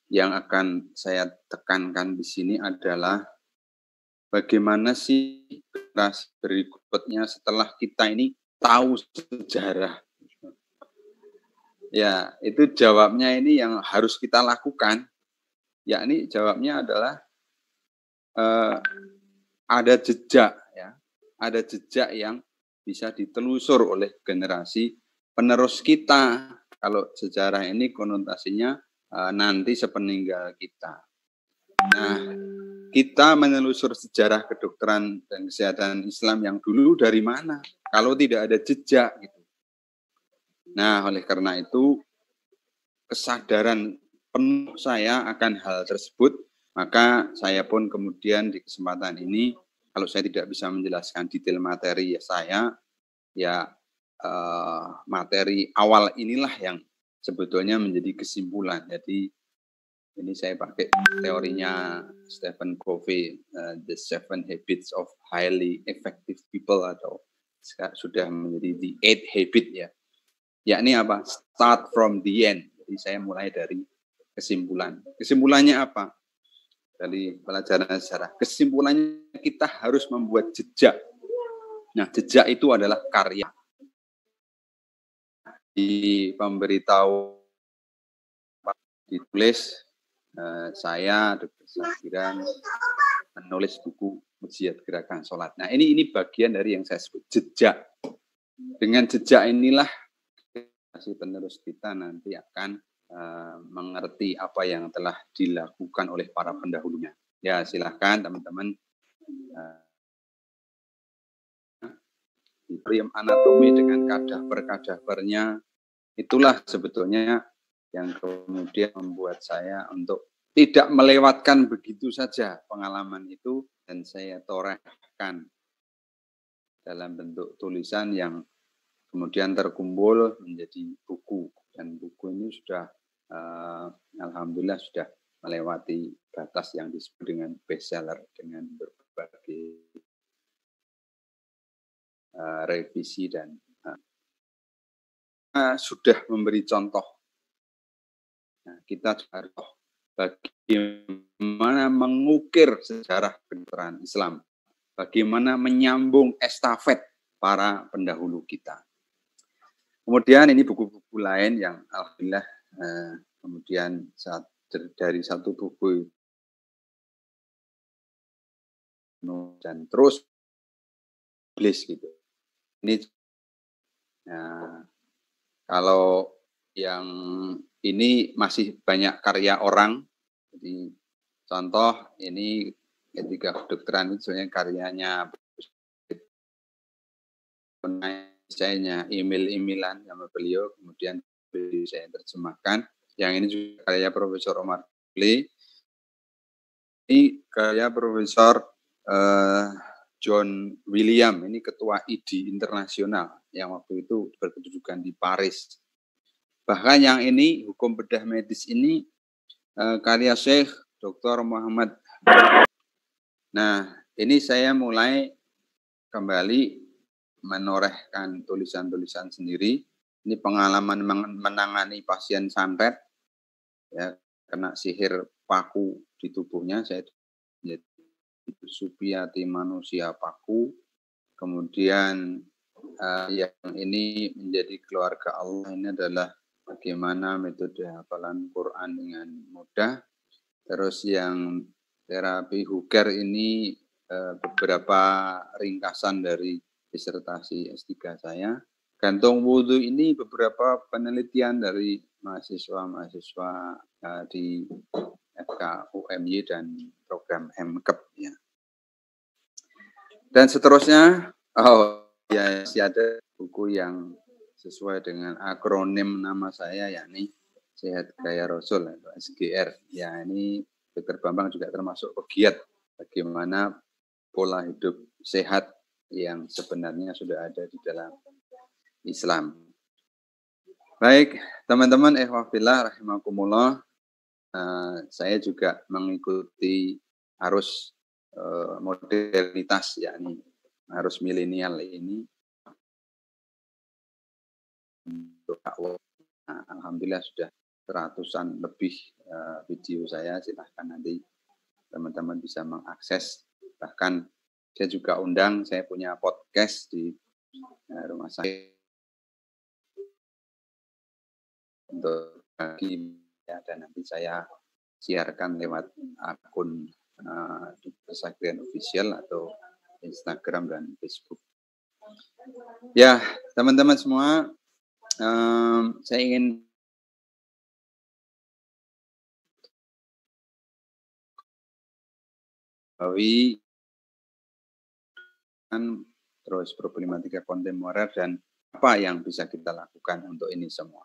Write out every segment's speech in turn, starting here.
yang akan saya tekankan di sini adalah bagaimana sih generasi berikutnya setelah kita ini tahu sejarah. Ya, itu jawabnya ini yang harus kita lakukan, yakni jawabnya adalah ada jejak ya, ada jejak yang bisa ditelusur oleh generasi penerus kita. Kalau sejarah ini konotasinya nanti sepeninggal kita. Nah, kita menelusur sejarah kedokteran dan kesehatan Islam yang dulu dari mana? Kalau tidak ada jejak gitu. Nah, oleh karena itu kesadaran penuh saya akan hal tersebut, maka saya pun kemudian di kesempatan ini, kalau saya tidak bisa menjelaskan detail materi saya, ya materi awal inilah yang sebetulnya menjadi kesimpulan. Jadi ini saya pakai teorinya Stephen Covey, The Seven Habits of Highly Effective People, atau sudah menjadi The Eight Habit ya. Yakni apa? Start from the end. Jadi saya mulai dari kesimpulan. Kesimpulannya apa? Dari pelajaran sejarah. Kesimpulannya kita harus membuat jejak. Nah, jejak itu adalah karya. Di pemberitahu ditulis saya Dr. Sakiran menulis buku Mujiat Gerakan Sholat. Nah, ini bagian dari yang saya sebut jejak. Dengan jejak inilah si penerus kita nanti akan mengerti apa yang telah dilakukan oleh para pendahulunya. Ya, silahkan teman-teman di anatomi dengan kadaver-kadavernya, itulah sebetulnya yang kemudian membuat saya untuk tidak melewatkan begitu saja pengalaman itu, dan saya torehkan dalam bentuk tulisan yang kemudian terkumpul menjadi buku. Dan buku ini sudah alhamdulillah sudah melewati batas yang disebut dengan bestseller dengan berbagai revisi dan sudah memberi contoh. Nah, kita harus bagaimana mengukir sejarah kedokteran Islam, bagaimana menyambung estafet para pendahulu kita. Kemudian ini buku-buku lain yang alhamdulillah kemudian dari satu buku dan terus tulis gitu. Ini kalau yang ini masih banyak karya orang. Jadi contoh ini ketika kedokteran itu sebenarnya karyanya saya email-emailan sama beliau, kemudian saya terjemahkan. Yang ini juga karya Profesor Omar Bli. Ini karya Profesor John William, ini ketua ID internasional yang waktu itu berkedudukan di Paris. Bahkan yang ini hukum bedah medis ini karya Syekh Dr. Muhammad. Nah, ini saya mulai kembali menorehkan tulisan-tulisan sendiri. Ini pengalaman menangani pasien santet, ya, kena sihir paku di tubuhnya. Saya Supiati manusia paku. Kemudian yang ini menjadi keluarga Allah, ini adalah bagaimana metode hafalan Quran dengan mudah. Terus yang terapi Hooker ini beberapa ringkasan dari disertasi S3 saya. Gantung wudhu ini beberapa penelitian dari mahasiswa-mahasiswa di FKUMY dan program HEMKEP ya. Dan seterusnya, ya masih ada buku yang sesuai dengan akronim nama saya, yakni Sehat Gaya Rasul atau SGR. Ya, ini Dr. Bambang juga termasuk pegiat bagaimana pola hidup sehat yang sebenarnya sudah ada di dalam Islam. Baik, teman-teman ikhwafillah rahimakumullah, saya juga mengikuti arus modernitas, yakni arus milenial ini. Alhamdulillah sudah seratusan lebih video saya, silahkan nanti teman-teman bisa mengakses. Bahkan saya juga undang, saya punya podcast di rumah saya untuk bagi ya, dan nanti saya siarkan lewat akun Sakrian Official atau Instagram dan Facebook. Ya, teman-teman semua, saya ingin bahwi terus problematika kontemporer dan apa yang bisa kita lakukan untuk ini semua.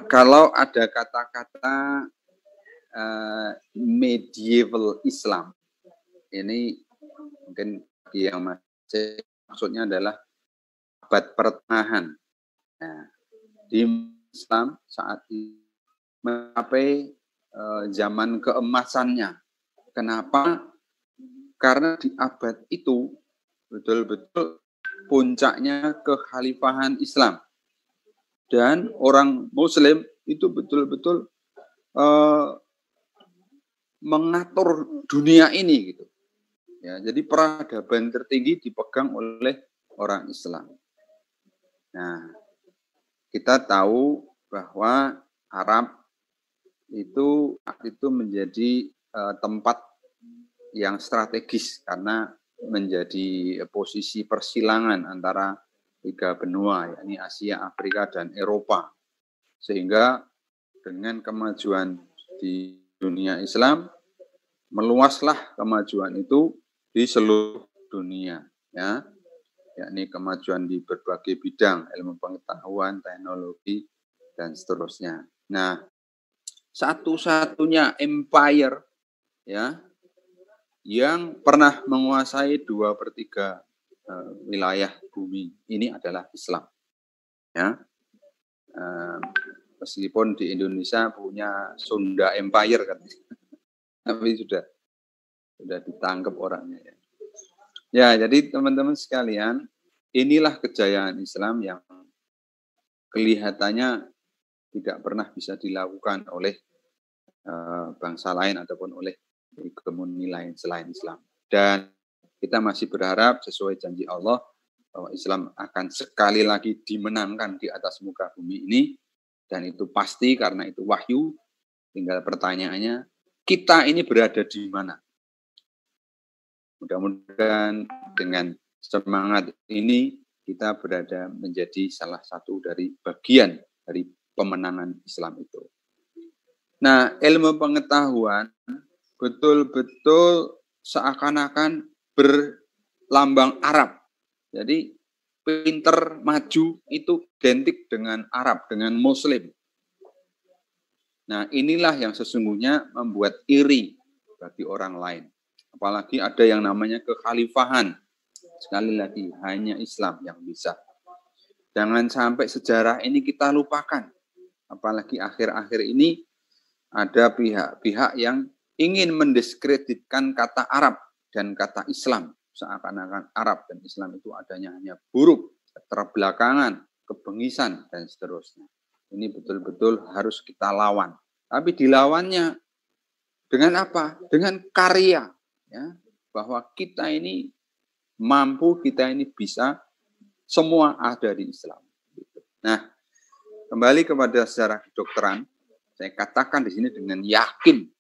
Kalau ada kata-kata medieval Islam, ini mungkin yang masih maksudnya adalah abad pertengahan. Nah, di Islam saat ini mencapai zaman keemasannya. Kenapa? Karena di abad itu betul-betul puncaknya kekhalifahan Islam. Dan orang Muslim itu betul-betul mengatur dunia ini gitu. Ya, jadi peradaban tertinggi dipegang oleh orang Islam. Nah, kita tahu bahwa Arab itu menjadi tempat yang strategis karena menjadi posisi persilangan antara 3 benua, yakni Asia, Afrika, dan Eropa. Sehingga dengan kemajuan di dunia Islam, meluaslah kemajuan itu di seluruh dunia, ya, yakni kemajuan di berbagai bidang ilmu pengetahuan, teknologi, dan seterusnya. Nah, satu-satunya empire, ya, yang pernah menguasai 2/3 wilayah bumi ini adalah Islam, ya. Meskipun di Indonesia punya Sunda Empire kan, tapi sudah ditangkap orangnya, ya. Ya, jadi teman-teman sekalian, inilah kejayaan Islam yang kelihatannya tidak pernah bisa dilakukan oleh bangsa lain ataupun oleh hegemoni lain selain Islam. Dan kita masih berharap sesuai janji Allah bahwa Islam akan sekali lagi dimenangkan di atas muka bumi ini, dan itu pasti karena itu wahyu. Tinggal pertanyaannya, kita ini berada di mana? Mudah-mudahan dengan semangat ini kita berada menjadi salah satu dari bagian dari pemenangan Islam itu. Nah, ilmu pengetahuan betul-betul seakan-akan berlambang Arab. Jadi pinter, maju itu identik dengan Arab, dengan Muslim. Nah, inilah yang sesungguhnya membuat iri bagi orang lain. Apalagi ada yang namanya kekhalifahan. Sekali lagi, hanya Islam yang bisa. Jangan sampai sejarah ini kita lupakan. Apalagi akhir-akhir ini ada pihak-pihak yang ingin mendiskreditkan kata Arab dan kata Islam. Seakan-akan Arab dan Islam itu adanya hanya buruk, keterbelakangan, kebengisan, dan seterusnya. Ini betul-betul harus kita lawan. Tapi dilawannya dengan apa? Dengan karya. Ya, bahwa kita ini mampu, kita ini bisa, semua ada di Islam. Nah, kembali kepada sejarah kedokteran, saya katakan di sini dengan yakin,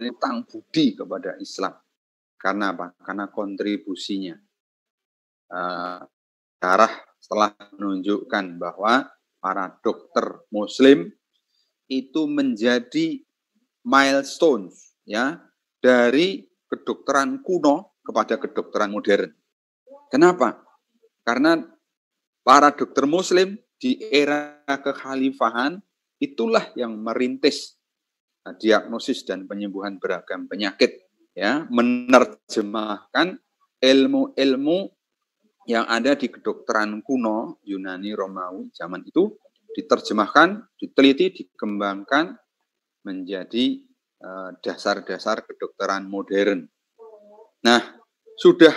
ini tang budi kepada Islam. Karena apa? Karena kontribusinya. Sejarah telah menunjukkan bahwa para dokter Muslim itu menjadi milestones, ya, dari kedokteran kuno kepada kedokteran modern. Kenapa? Karena para dokter Muslim di era kekhalifahan itulah yang merintis diagnosis dan penyembuhan beragam penyakit, ya, menerjemahkan ilmu-ilmu yang ada di kedokteran kuno Yunani, Romawi zaman itu, diterjemahkan, diteliti, dikembangkan menjadi dasar-dasar kedokteran modern. Nah, sudah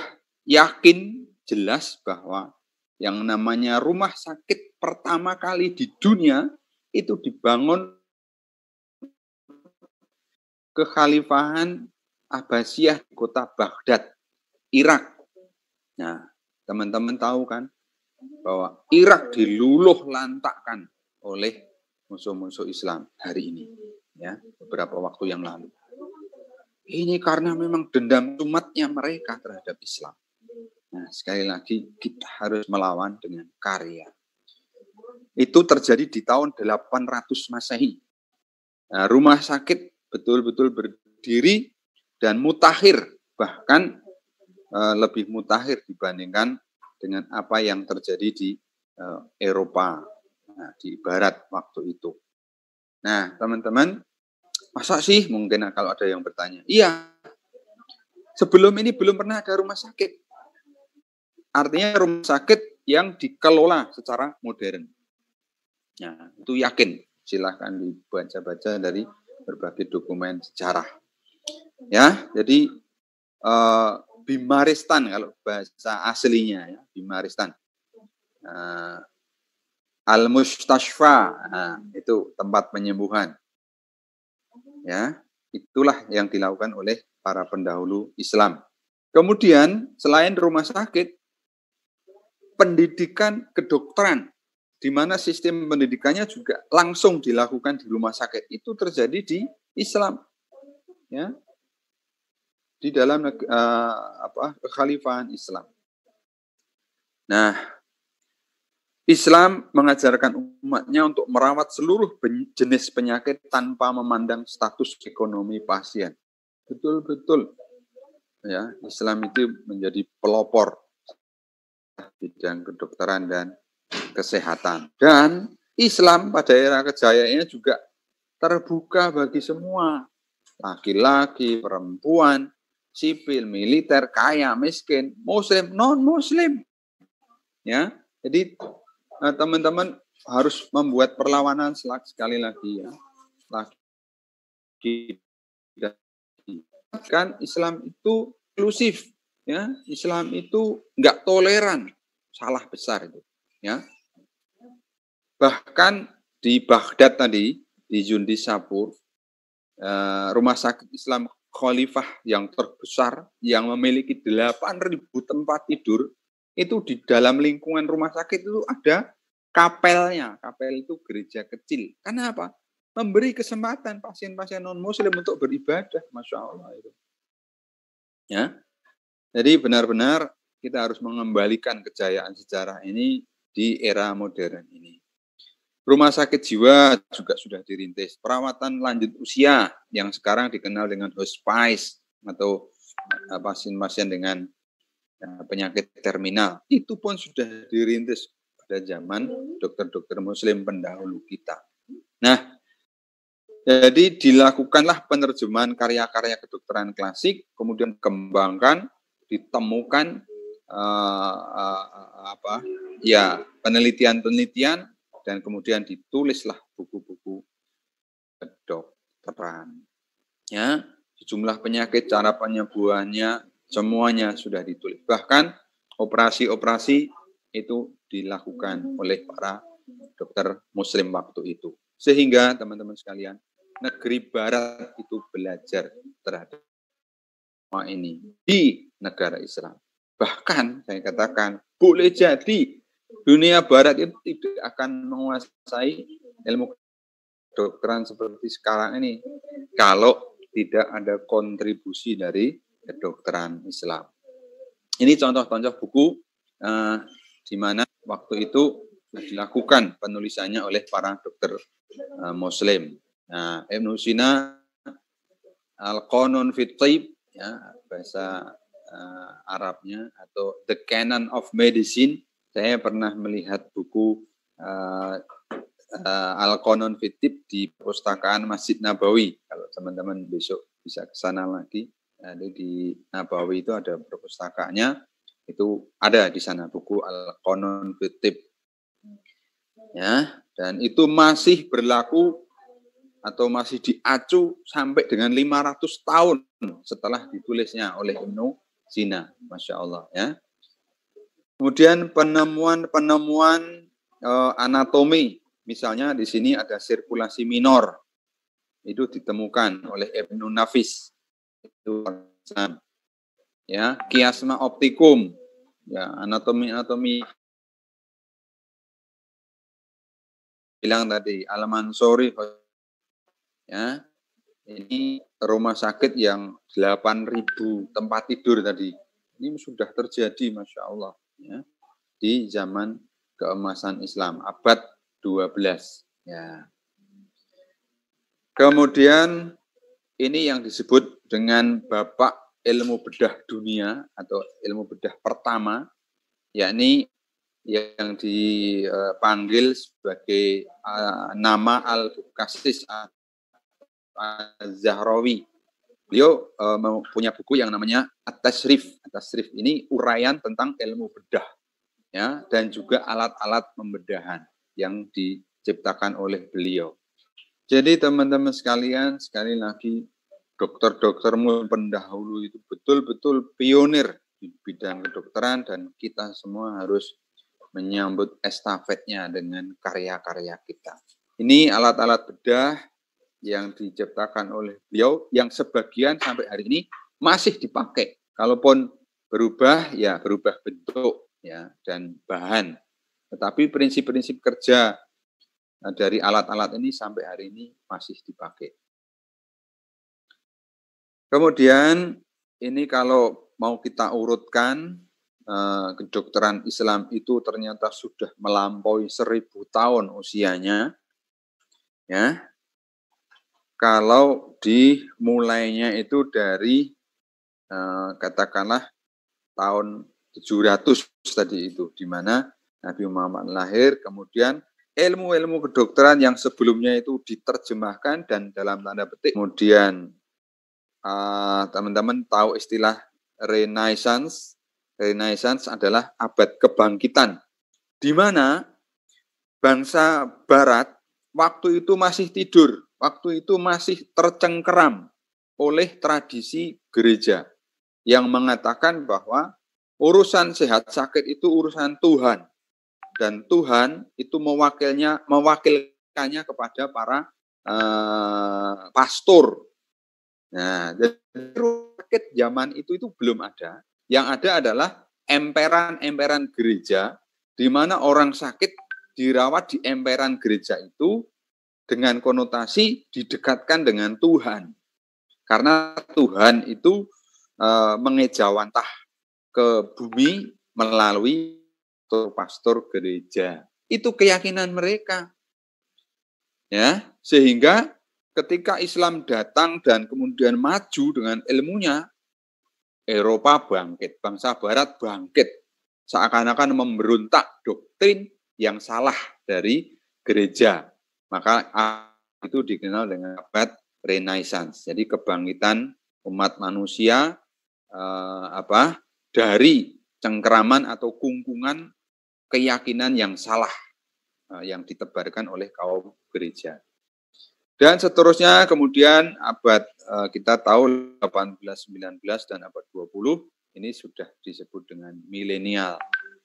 yakin jelas bahwa yang namanya rumah sakit pertama kali di dunia itu dibangun kekhalifahan Abbasiyah di kota Baghdad, Irak. Nah, teman-teman tahu kan bahwa Irak diluluh lantakkan oleh musuh-musuh Islam hari ini, ya, beberapa waktu yang lalu. Ini karena memang dendam umatnya mereka terhadap Islam. Nah, sekali lagi kita harus melawan dengan karya. Itu terjadi di tahun 800 Masehi. Nah, rumah sakit betul-betul berdiri dan mutakhir, bahkan lebih mutakhir dibandingkan dengan apa yang terjadi di Eropa, di Barat waktu itu. Nah, teman-teman, masa sih mungkin kalau ada yang bertanya? Iya, sebelum ini belum pernah ada rumah sakit. Artinya rumah sakit yang dikelola secara modern. Nah, itu yakin. Silahkan dibaca-baca dari berbagai dokumen sejarah. Ya, jadi Bimaristan kalau bahasa aslinya, ya, Bimaristan. Al-Mustashfa, itu tempat penyembuhan. Ya, itulah yang dilakukan oleh para pendahulu Islam. Kemudian selain rumah sakit, pendidikan kedokteran, di mana sistem pendidikannya juga langsung dilakukan di rumah sakit, itu terjadi di Islam, ya, di dalam kekhalifahan Islam. Nah, Islam mengajarkan umatnya untuk merawat seluruh jenis penyakit tanpa memandang status ekonomi pasien. Betul-betul, ya, Islam itu menjadi pelopor bidang kedokteran dan kesehatan. Dan Islam pada era kejayaannya juga terbuka bagi semua, laki-laki, perempuan, sipil, militer, kaya, miskin, muslim, non-muslim. Ya, jadi teman-teman harus membuat perlawanan sekali lagi, ya. Kan Islam itu inklusif, ya. Islam itu nggak toleran, salah besar itu, ya. Bahkan di Baghdad tadi, di Yundisapur, rumah sakit Islam khalifah yang terbesar yang memiliki 8.000 tempat tidur, itu di dalam lingkungan rumah sakit itu ada kapelnya. Kapel itu gereja kecil. Karena apa? Memberi kesempatan pasien-pasien non-muslim untuk beribadah. Masya Allah itu. Ya. Jadi benar-benar kita harus mengembalikan kejayaan sejarah ini di era modern ini. Rumah sakit jiwa juga sudah dirintis. Perawatan lanjut usia yang sekarang dikenal dengan hospice atau pasien-pasien dengan penyakit terminal, itu pun sudah dirintis pada zaman dokter-dokter muslim pendahulu kita. Nah, jadi dilakukanlah penerjemahan karya-karya kedokteran klasik, kemudian kembangkan, ditemukan penelitian-penelitian, dan kemudian ditulislah buku-buku kedokteran. Ya, sejumlah penyakit, cara penyembuhannya, semuanya sudah ditulis. Bahkan operasi-operasi itu dilakukan oleh para dokter muslim waktu itu. Sehingga teman-teman sekalian, negeri barat itu belajar terhadap semua ini di negara Islam. Bahkan saya katakan, boleh jadi dunia barat itu tidak akan menguasai ilmu kedokteran seperti sekarang ini kalau tidak ada kontribusi dari kedokteran Islam. Ini contoh-contoh buku di mana waktu itu dilakukan penulisannya oleh para dokter muslim. Nah, Ibn Sina, Al-Qanun fit Taib, ya, bahasa Arabnya, atau The Canon of Medicine. Saya pernah melihat buku Al-Qanun fit Taib di perpustakaan Masjid Nabawi. Kalau teman-teman besok bisa ke sana lagi. Di Nabawi itu ada perpustakaannya, itu ada di sana buku Al-Qanun fit Taib. Ya, dan itu masih berlaku atau masih diacu sampai dengan 500 tahun setelah ditulisnya oleh Ibnu Sina. Masya Allah, ya. Kemudian penemuan-penemuan anatomi, misalnya di sini ada sirkulasi minor, itu ditemukan oleh Ibnu Nafis. Itu ya, kiasma optikum, ya, anatomi bilang tadi Al-Mansuri, ya, ini rumah sakit yang 8.000 tempat tidur tadi. Ini sudah terjadi, Masya Allah, ya, di zaman keemasan Islam, abad 12. Ya. Kemudian ini yang disebut dengan Bapak ilmu bedah dunia atau ilmu bedah pertama, yakni yang dipanggil sebagai nama Al-Bukasis Az-Zahrawi. Beliau punya buku yang namanya At-Tasrif. At-Tasrif ini uraian tentang ilmu bedah, ya, dan juga alat-alat pembedahan yang diciptakan oleh beliau. Jadi teman-teman sekalian, sekali lagi, dokter-doktermu pendahulu itu betul-betul pionir di bidang kedokteran, dan kita semua harus menyambut estafetnya dengan karya-karya kita. Ini alat-alat bedah yang diciptakan oleh beliau, yang sebagian sampai hari ini masih dipakai. Kalaupun berubah, ya berubah bentuk, ya, dan bahan. Tetapi prinsip-prinsip kerja dari alat-alat ini sampai hari ini masih dipakai. Kemudian ini kalau mau kita urutkan, kedokteran Islam itu ternyata sudah melampaui 1000 tahun usianya, ya. Kalau dimulainya itu dari katakanlah tahun 700 tadi itu, di mana Nabi Muhammad lahir, kemudian ilmu-ilmu kedokteran yang sebelumnya itu diterjemahkan dan dalam tanda petik. Kemudian teman-teman tahu istilah Renaissance. Renaissance adalah abad kebangkitan, di mana bangsa Barat waktu itu masih tidur, waktu itu masih tercengkeram oleh tradisi gereja yang mengatakan bahwa urusan sehat sakit itu urusan Tuhan, dan Tuhan itu mewakilkannya kepada para pastor. Nah, jadi sakit zaman itu belum ada. Yang ada adalah emperan-emperan gereja, di mana orang sakit dirawat di emperan gereja itu dengan konotasi didekatkan dengan Tuhan. Karena Tuhan itu mengejawantah ke bumi melalui pastor gereja. Itu keyakinan mereka. Ya, sehingga ketika Islam datang dan kemudian maju dengan ilmunya, Eropa bangkit, bangsa Barat bangkit, seakan-akan memberontak doktrin yang salah dari gereja. Maka itu dikenal dengan abad Renaissance. Jadi kebangkitan umat manusia dari cengkeraman atau kungkungan keyakinan yang salah yang ditebarkan oleh kaum gereja. Dan seterusnya kemudian abad kita tahu 18, 19 dan abad 20 ini sudah disebut dengan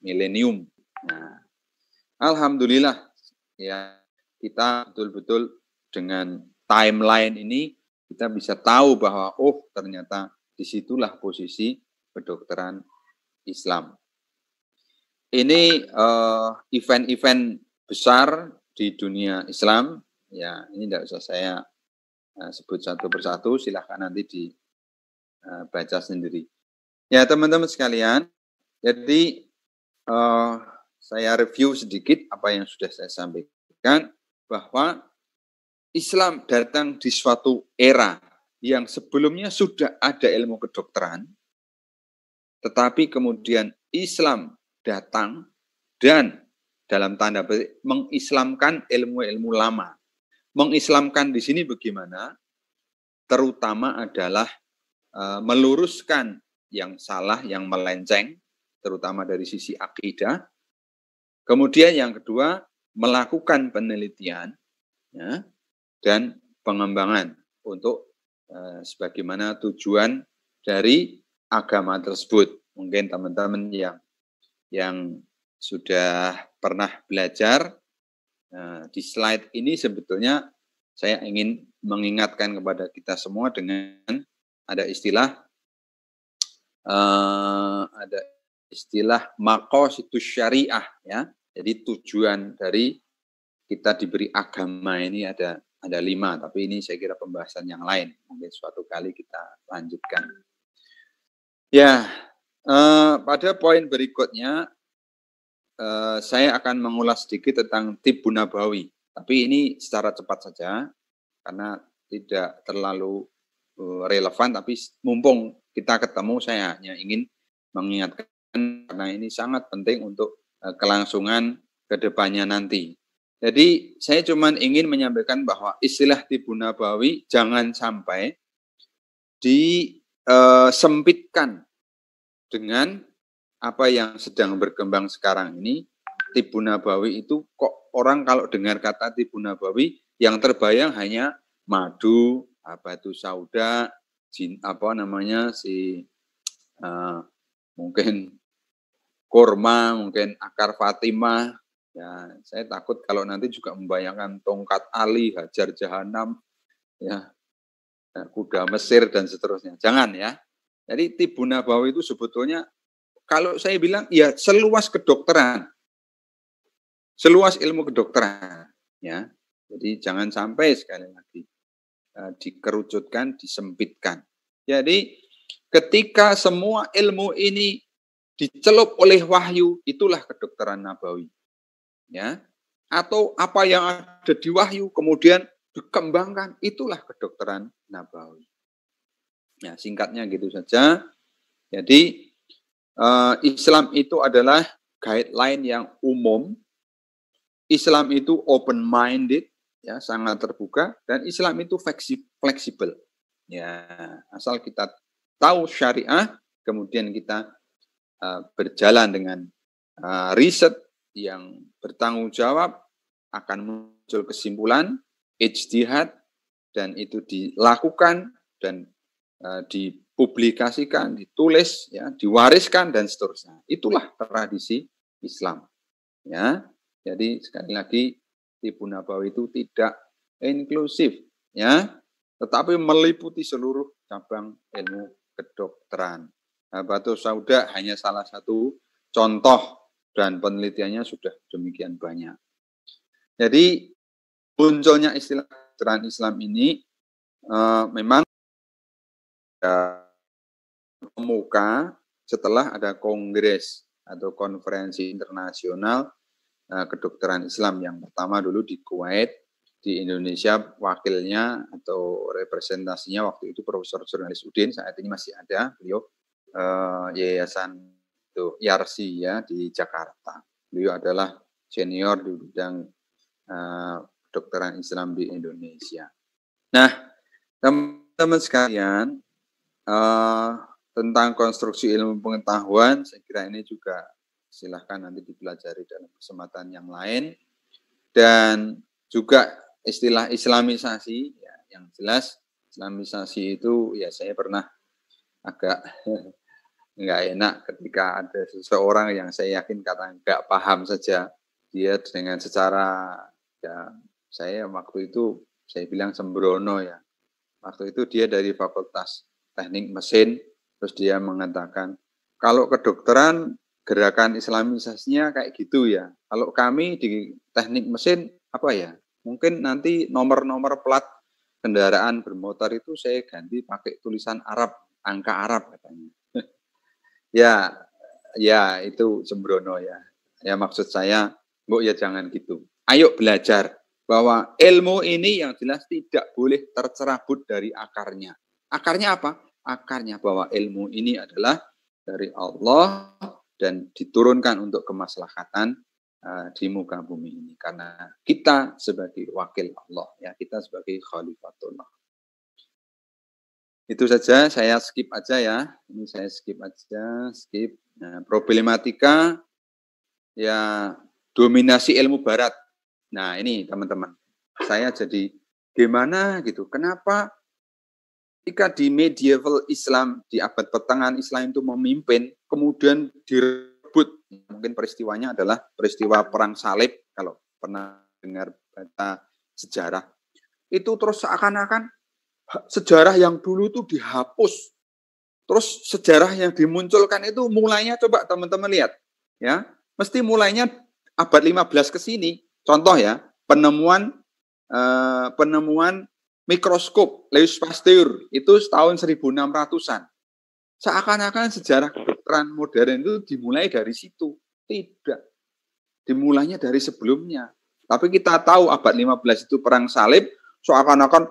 milenium. Nah, alhamdulillah ya, kita betul-betul dengan timeline ini kita bisa tahu bahwa ternyata disitulah posisi kedokteran Islam. Ini event-event besar di dunia Islam. Ya, ini tidak usah saya sebut satu persatu, silahkan nanti dibaca sendiri. Ya, teman-teman sekalian, jadi saya review sedikit apa yang sudah saya sampaikan, bahwa Islam datang di suatu era yang sebelumnya sudah ada ilmu kedokteran, tetapi kemudian Islam datang dan dalam tanda petik mengislamkan ilmu-ilmu lama. Mengislamkan di sini bagaimana? Terutama adalah meluruskan yang salah, yang melenceng, terutama dari sisi akidah. Kemudian yang kedua, melakukan penelitian, ya, dan pengembangan untuk sebagaimana tujuan dari agama tersebut. Mungkin teman-teman yang yang sudah pernah belajar, di slide ini sebetulnya saya ingin mengingatkan kepada kita semua dengan ada istilah maqasidus syariah ya. Jadi tujuan dari kita diberi agama ini ada 5, tapi ini saya kira pembahasan yang lain. Mungkin suatu kali kita lanjutkan. Ya, pada poin berikutnya saya akan mengulas sedikit tentang Tibbun Nabawi. Tapi ini secara cepat saja karena tidak terlalu relevan, tapi mumpung kita ketemu saya hanya ingin mengingatkan karena ini sangat penting untuk kelangsungan ke depannya nanti. Jadi saya cuma ingin menyampaikan bahwa istilah Tibbun Nabawi jangan sampai disempitkan dengan apa yang sedang berkembang sekarang ini. Tibbun Nabawi itu kok orang kalau dengar kata Tibbun Nabawi yang terbayang hanya madu, batu sauda, mungkin kurma, mungkin akar Fatimah. Ya, saya takut kalau nanti juga membayangkan tongkat Ali, hajar jahanam, ya, kuda Mesir dan seterusnya. Jangan ya. Jadi Tibbun Nabawi itu sebetulnya kalau saya bilang ya seluas kedokteran, seluas ilmu kedokteran, ya. Jadi jangan sampai sekali lagi dikerucutkan, disempitkan. Jadi ketika semua ilmu ini dicelup oleh wahyu, itulah kedokteran nabawi. Ya. Atau apa yang ada di wahyu kemudian dikembangkan, itulah kedokteran nabawi. Ya, singkatnya gitu saja. Jadi Islam itu adalah guideline yang umum. Islam itu open-minded, ya, sangat terbuka, dan Islam itu fleksibel. Ya, asal kita tahu syariah, kemudian kita berjalan dengan riset yang bertanggung jawab, akan muncul kesimpulan, ijtihad, dan itu dilakukan dan dipublikasikan, ditulis, ya, diwariskan dan seterusnya. Itulah tradisi Islam. Ya, jadi sekali lagi Tibbun Nabawi itu tidak inklusif, ya, tetapi meliputi seluruh cabang ilmu kedokteran. Batu sauda hanya salah satu contoh dan penelitiannya sudah demikian banyak. Jadi munculnya istilah kedokteran Islam ini memang pemuka setelah ada kongres atau konferensi internasional kedokteran Islam yang pertama dulu di Kuwait. Di Indonesia wakilnya atau representasinya waktu itu Profesor Jurnalis Udin, saat ini masih ada beliau, Yayasan itu Yarsi ya di Jakarta. Beliau adalah senior di bidang kedokteran Islam di Indonesia. Nah, teman-teman sekalian, tentang konstruksi ilmu pengetahuan, saya kira ini juga silahkan nanti dipelajari dalam kesempatan yang lain. Dan juga istilah islamisasi, ya, yang jelas islamisasi itu ya saya pernah agak nggak enak ketika ada seseorang yang saya yakin kata nggak paham saja, dia dengan secara, ya saya waktu itu saya bilang sembrono ya, waktu itu dia dari Fakultas Teknik Mesin, terus dia mengatakan kalau kedokteran gerakan islamisasinya kayak gitu ya, kalau kami di teknik mesin apa ya, mungkin nanti nomor-nomor plat kendaraan bermotor itu saya ganti pakai tulisan Arab, angka Arab katanya. ya itu sembrono ya. Ya maksud saya, Bu, ya jangan gitu. Ayo belajar bahwa ilmu ini yang jelas tidak boleh tercerabut dari akarnya. Akarnya apa? Akarnya bahwa ilmu ini adalah dari Allah dan diturunkan untuk kemaslahatan di muka bumi ini. Karena kita sebagai wakil Allah, ya, kita sebagai khalifatullah. Itu saja, saya skip aja ya. Ini saya skip aja, skip. Nah, problematika ya dominasi ilmu barat. Nah, ini teman-teman. Saya jadi gimana gitu. Kenapa ketika di medieval Islam, di abad pertengahan Islam itu memimpin, kemudian direbut Mungkin peristiwanya adalah peristiwa Perang Salib, kalau pernah dengar baca sejarah. Itu terus seakan-akan sejarah yang dulu itu dihapus. Terus sejarah yang dimunculkan itu mulainya, coba teman-teman lihat, ya, mesti mulainya abad 15 ke sini. Contoh ya, penemuan mikroskop Louis Pasteur itu tahun 1600-an. Seakan-akan sejarah kedokteran modern itu dimulai dari situ. Tidak. Dimulainya dari sebelumnya. Tapi kita tahu abad 15 itu Perang Salib, seakan-akan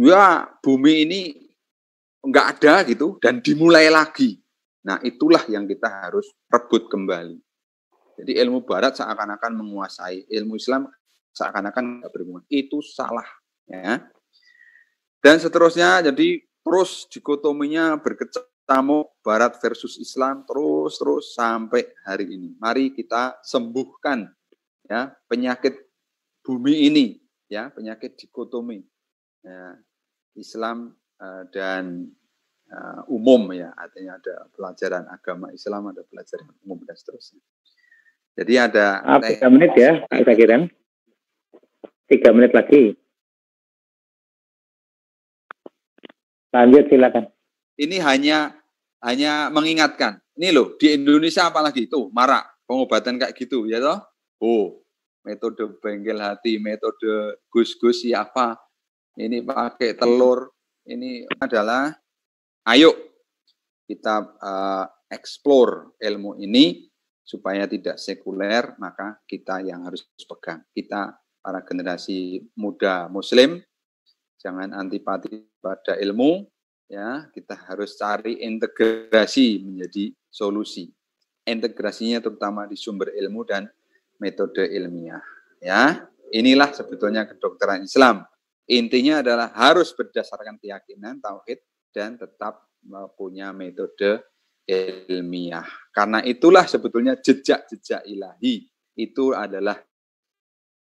ya bumi ini enggak ada gitu, dan dimulai lagi. Nah, itulah yang kita harus rebut kembali. Jadi ilmu barat seakan-akan menguasai, ilmu Islam seakan-akan enggak berhubungan. Itu salah, ya. Dan seterusnya, jadi terus dikotominya berkecamuk barat versus Islam terus sampai hari ini. Mari kita sembuhkan ya penyakit bumi ini, ya, penyakit dikotomi. Ya, Islam dan umum, ya, artinya ada pelajaran agama Islam, ada pelajaran umum dan seterusnya. Jadi ada 3 menit ya, Pak Zakiran. 3 menit lagi. Lanjut, silakan. Ini hanya mengingatkan. Ini loh, di Indonesia apalagi itu marak pengobatan kayak gitu, ya toh? Oh, metode bengkel hati, metode gus-gus siapa? Ini pakai telur. Ini adalah, ayo kita explore ilmu ini supaya tidak sekuler, maka kita yang harus pegang. Kita para generasi muda Muslim, jangan antipati pada ilmu, ya, kita harus cari integrasi menjadi solusi. Integrasinya terutama di sumber ilmu dan metode ilmiah, ya. Inilah sebetulnya kedokteran Islam. Intinya adalah harus berdasarkan keyakinan tauhid dan tetap punya metode ilmiah. Karena itulah sebetulnya jejak-jejak ilahi itu adalah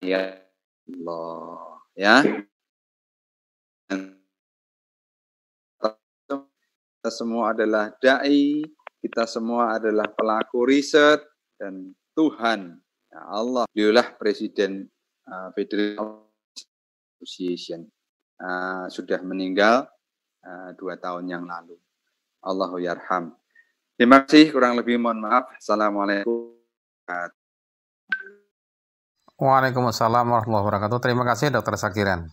ya Allah, ya. Kita semua adalah dai, kita semua adalah pelaku riset, dan Tuhan, ya Allah, beliaulah Presiden Federal Association, sudah meninggal 2 tahun yang lalu. Allahu yarham. Terima kasih, kurang lebih mohon maaf. Assalamualaikum. Waalaikumsalam warahmatullahi wabarakatuh. Terima kasih Dr. Zakiran.